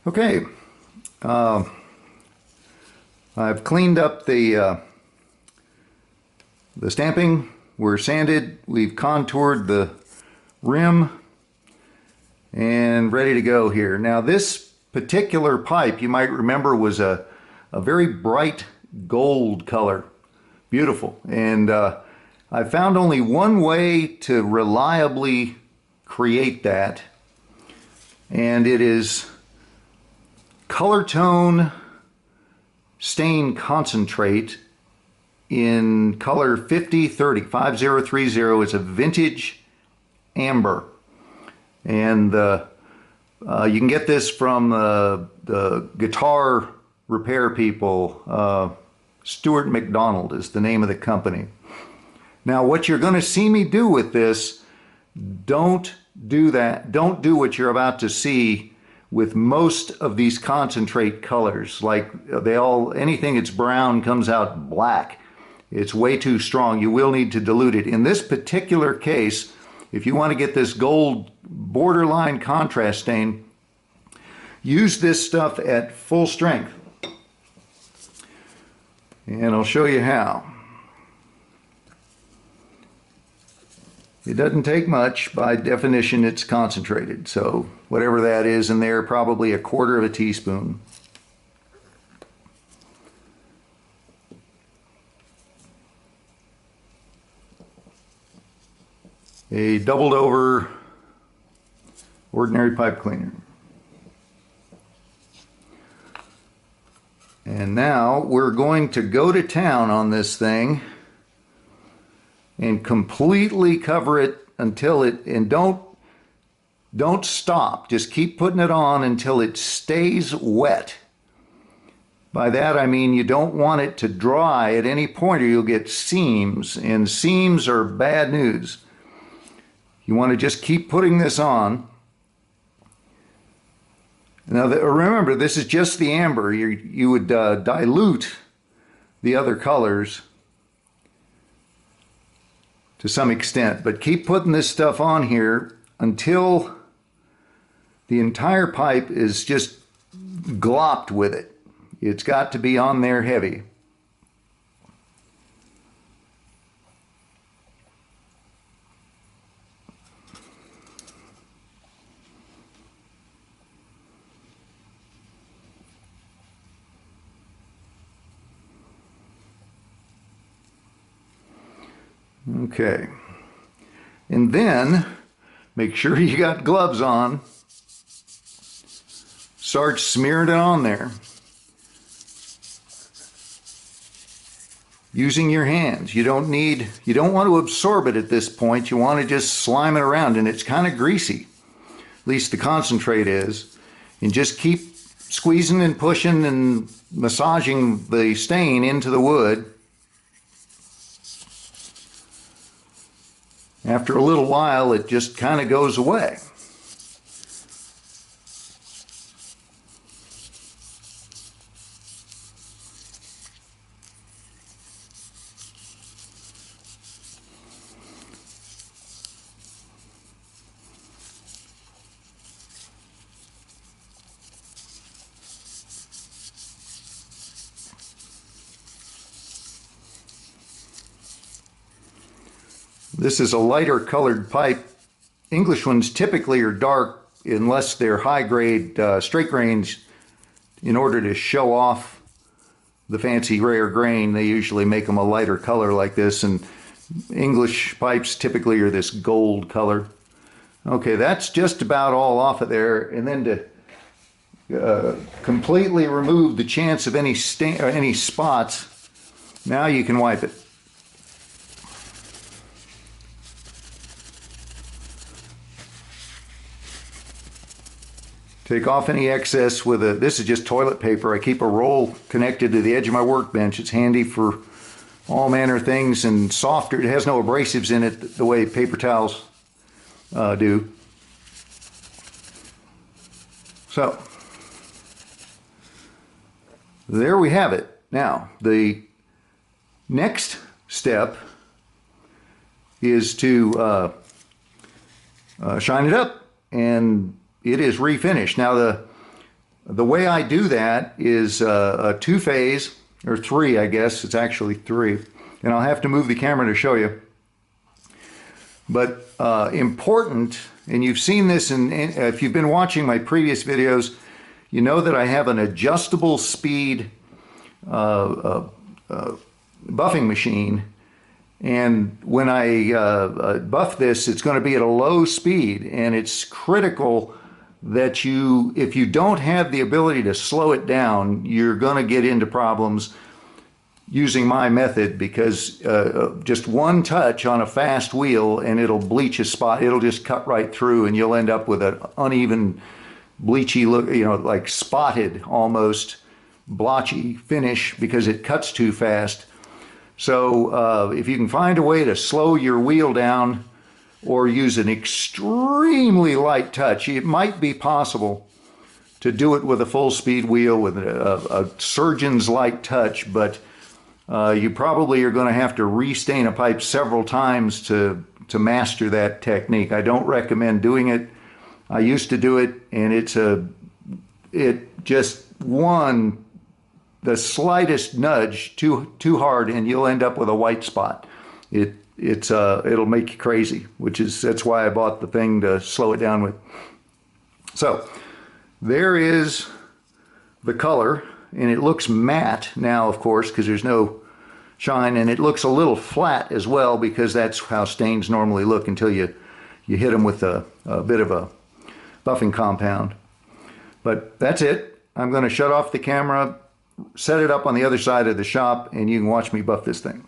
Okay, uh, I've cleaned up the stamping. We're sanded. We've contoured the rim and ready to go here. Now this particular pipe, you might remember, was a very bright gold color. Beautiful. And I found only one way to reliably create that, and it is color tone stain concentrate in color 5030. 5030 is a vintage amber, and you can get this from the guitar repair people. Stuart McDonald is the name of the company. Now what you're going to see me do with this, don't do that. Don't do what you're about to see with most of these concentrate colors. Like anything that's brown comes out black. It's way too strong. You will need to dilute it. In this particular case, if you want to get this gold borderline contrast stain, use this stuff at full strength. And I'll show you how. It doesn't take much. By definition, it's concentrated. So whatever that is in there, probably a quarter of a teaspoon. A doubled over ordinary pipe cleaner. And now we're going to go to town on this thing and completely cover it until and don't stop. Just keep putting it on until it stays wet. By that I mean you don't want it to dry at any point or you'll get seams, and seams are bad news. You want to just keep putting this on. Now remember, this is just the amber. You would dilute the other colors to some extent, but keep putting this stuff on here until the entire pipe is just glopped with it. It's got to be on there heavy. Okay, and then make sure you got gloves on. Start smearing it on there using your hands. You don't want to absorb it at this point. You want to just slime it around, and it's kind of greasy, at least the concentrate is, and just keep squeezing and pushing and massaging the stain into the wood. After a little while, it just kind of goes away. This is a lighter colored pipe. English ones typically are dark unless they're high grade straight grains. In order to show off the fancy rare grain, they usually make them a lighter color like this, and English pipes typically are this gold color. Okay, that's just about all off of there, and then to completely remove the chance of any stain or any spots, now you can wipe it. Take off any excess with this is just toilet paper. I keep a roll connected to the edge of my workbench. It's handy for all manner of things, and softer. It has no abrasives in it the way paper towels do. So, there we have it. Now, the next step is to shine it up, and it is refinished. Now the way I do that is a two-phase, or three, I guess. It's actually three. And I'll have to move the camera to show you. But important, and you've seen this if you've been watching my previous videos, you know that I have an adjustable speed buffing machine. And when I buff this, it's going to be at a low speed, and it's critical that if you don't have the ability to slow it down, you're going to get into problems using my method, because just one touch on a fast wheel and it'll bleach a spot. It'll just cut right through, and you'll end up with an uneven, bleachy look, like spotted, almost blotchy finish because it cuts too fast. So if you can find a way to slow your wheel down or use an extremely light touch, it might be possible to do it with a full speed wheel with a surgeon's light touch, but you probably are going to have to restain a pipe several times to master that technique. I don't recommend doing it. I used to do it, and the slightest nudge too hard, and you'll end up with a white spot. It'll make you crazy, that's why I bought the thing to slow it down with. So there is the color, and it looks matte now, of course, because there's no shine, and it looks a little flat as well, because that's how stains normally look until you hit them with a bit of a buffing compound. But that's it. I'm going to shut off the camera, set it up on the other side of the shop, and you can watch me buff this thing.